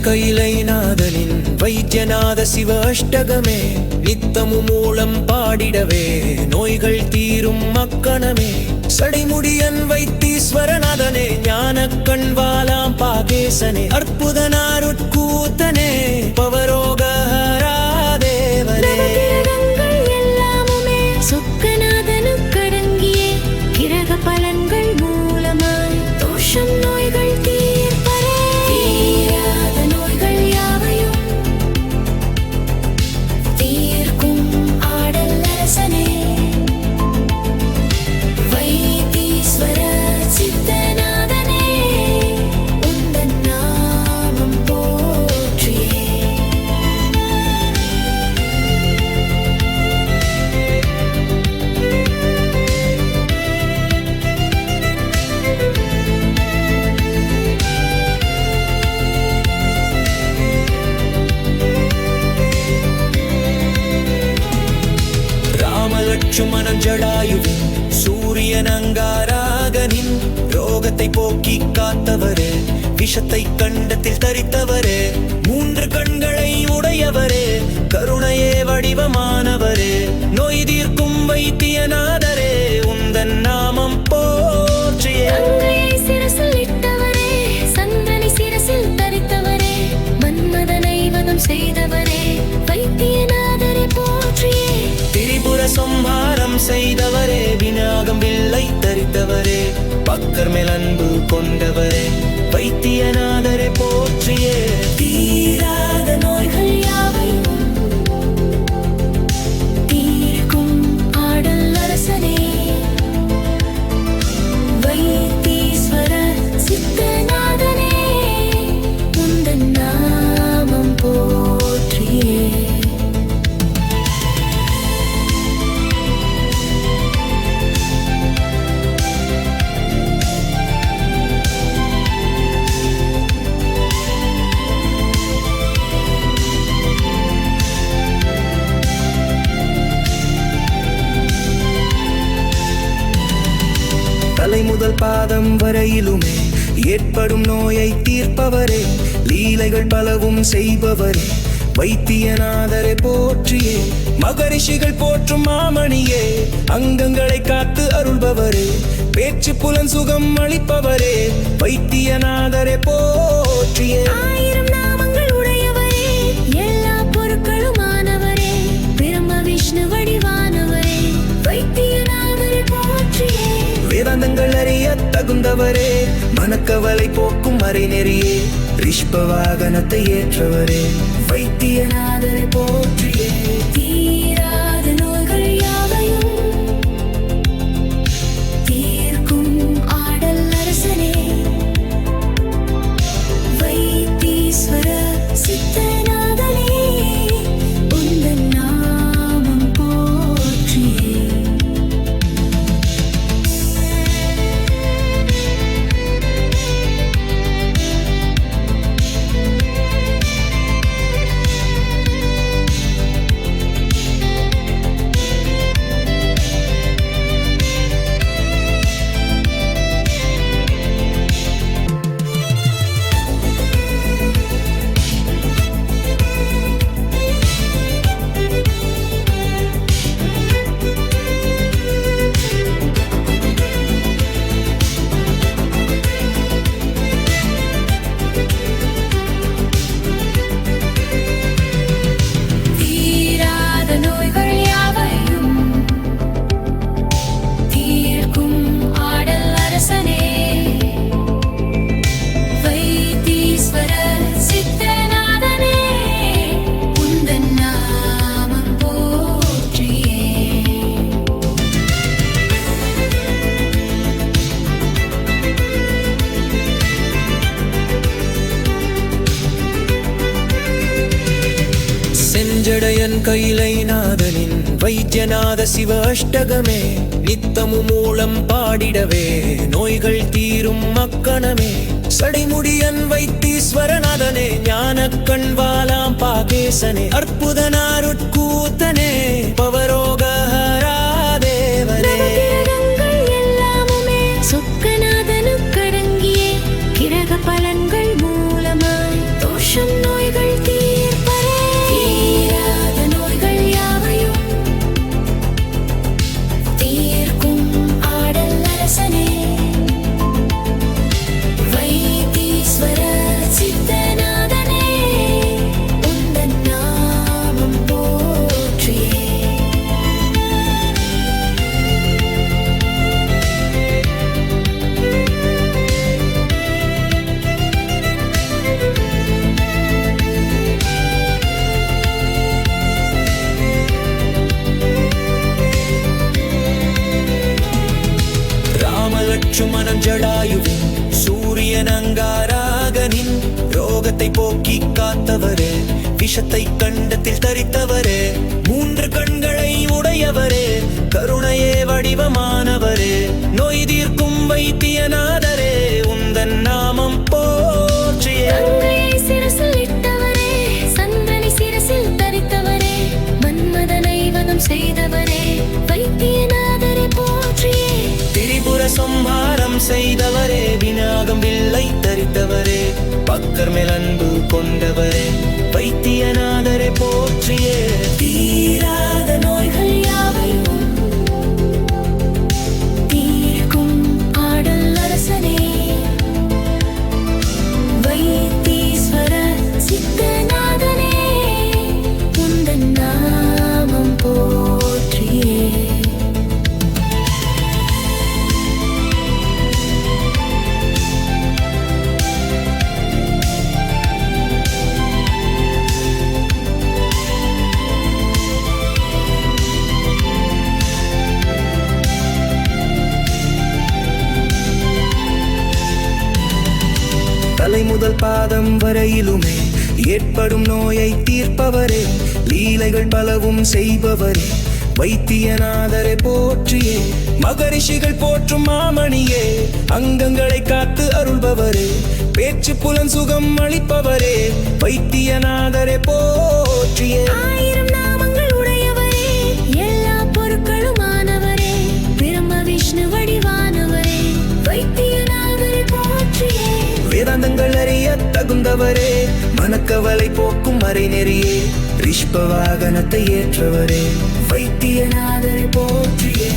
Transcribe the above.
கைலைநாதனின் வைத்தியநாத சிவ அஷ்டகமே நித்தமு மூலம் பாடிடவே நோய்கள் தீரும் மக்கணமே சடைமுடியன் வைத்தீஸ்வரநாதனே ஞான கண்வாலாம் பாகேசனே அற்புதனாருட்கூத்தனே பவரோகஹரா தேவனே சொக்கநாதனுக்கடங்கியே கிரக பலன்கள் மூலமாய் தோஷம் நோய்கள் தீர்ப்பரே தீராத நோய்கள் யாவையும் தீர்க்கும் ஆடல் அரசனே வைத்தீஸ்வர சித்தநாதனே உந்தன் நாமம் போற்றியே லட்சுமணன் ஜடாயுவின் சூரியன் அங்காராகனின் ரோகத்தை போக்கி காத்தவரே விஷத்தை கண்டத்தில் தரித்தவரே மூன்று கண்களை உடையவரே கருணையே வடிவமானவரே நோய் தீர்க்கும் வைத்தியநாதரே உந்தன் நாமம் போற்றியே சிரசில் இட்டவரே சந்திரனை சிரசில் தரித்தவரே மன்மதனை வதம் செய்தவரே வைத்தியநாதரை போற்றியே திரிபுர சம்ஹாரம் செய்தவரே விநாயகம் வில்லை தரித்தவரே பக்கர் மேல் அன்பு கொண்டவரே வைத்தியநாதரை போற்றியே தீராத நோய்கள் யாவையும் தீர்க்கும் ஆடல் அரசனே வைத்தீஸ்வர சித்தநாதனே உந்தன் நாமம் போற்றியே தலை முதல் பாதம் வரையிலுமே ஏற்படும் நோயை தீர்ப்பவரே லீலைகள் பலவும் செய்பவரே வைத்தியநாதரை போற்றியே மகரிஷிகள் போற்றும் மாமணியே அங்கங்களை காத்து அருள்பவரே பேச்சு புலன் சுகம் அளிப்பவரே வைத்தியநாதரை போற்றியே ஆயிரம் நாமங்கள் உடையவரே எல்லா பொருட்களுமானவரே பிரம்ம விஷ்ணு வடிவானவரே வைத்தியநாதரை போற்றியே வேதாந்தங்கள் அறிய தகுந்தவரே மனக்கவலை போக்கும் மறைநெறியே ரிஷ்ப வாகனத்தை ஏற்றவரே வைத்தியநாதரை போற்றியே தீராத நோய்கள் யாவையும் தீர்க்கும் ஆடல் அரசனே வைத்தீஸ்வர சித்தநாதனே உந்தன் நாமம் போற்றியே செஞ்சடையன் கைலைநாதனின் வைத்தியநாத சிவ அஷ்டகமே நித்தமு மூலம் பாடிடவே நோய்கள் தீரும் மக்கணமே சடைமுடியன் வைத்தீஸ்வரநாதனே ஞான கண்வாலாம் பாகேசனே அற்புதனாருட்கூத்தனே பவரோகஹரா தேவனே சொக்கநாதனுக்கடங்கியே கிரக பலன்கள் மூலமாய் தோஷம் மரணத்தை போக்கி காத்தவரே, விஷத்தை கண்டத்தில் தரித்தவரே, 3 கண்களை உடையவரே, கருணையே வடிவமானவரே, நோய் தீர்க்கும் வைத்தியநாதரே, உந்தன் நாமம் போற்றியே. கங்கையை சிரசில் இட்டவரே, சந்திரனை சிரசில் தரித்தவரே, மன்மதனை வதம் செய்தவரே, வைத்தியநாதரை போற்றியே. திரிபுர சம்ஹாரம் செய்தவரே, விநாகம் வில்லை தரித்தவரே, பக்கர் மேல் அன்பு கொண்டவரே, வைத்தியநாதரை போற்றியே. தீராத நோய்கள் யாவையும் தீர்க்கும் ஆடல் அரசனே, வைத்தீஸ்வர சித்தநாதனே, உந்தன் நாமம் போற்றியே. தலை முதல் பாதம் வரையிலுமே ஏற்படும் நோயை தீர்ப்பவரே, லீலைகள் பலவும் செய்பவரே, வைத்தியநாதரை போற்றியே. மகரிஷிகள் போற்றும் மாமணியே, அங்கங்களை காத்து அருள்பவரே, பேச்சு புலன் சுகம் அளிப்பவரே, வைத்தியநாதரை போற்றியே. 1000 நாமங்கள் உடையவரே, எல்லா பொருட்களுமானவரே, பிரம்ம விஷ்ணு வடிவானவரே, வைத்தியநாதரை போற்றியே. வேதாந்தங்கள் அறிய தகுந்தவரே, மனக்கவலை போக்கும் மறைநெறியே, ரிஷ்ப வாகனத்தை ஏற்றவரே, வைத்தியநாதரை போற்றியே.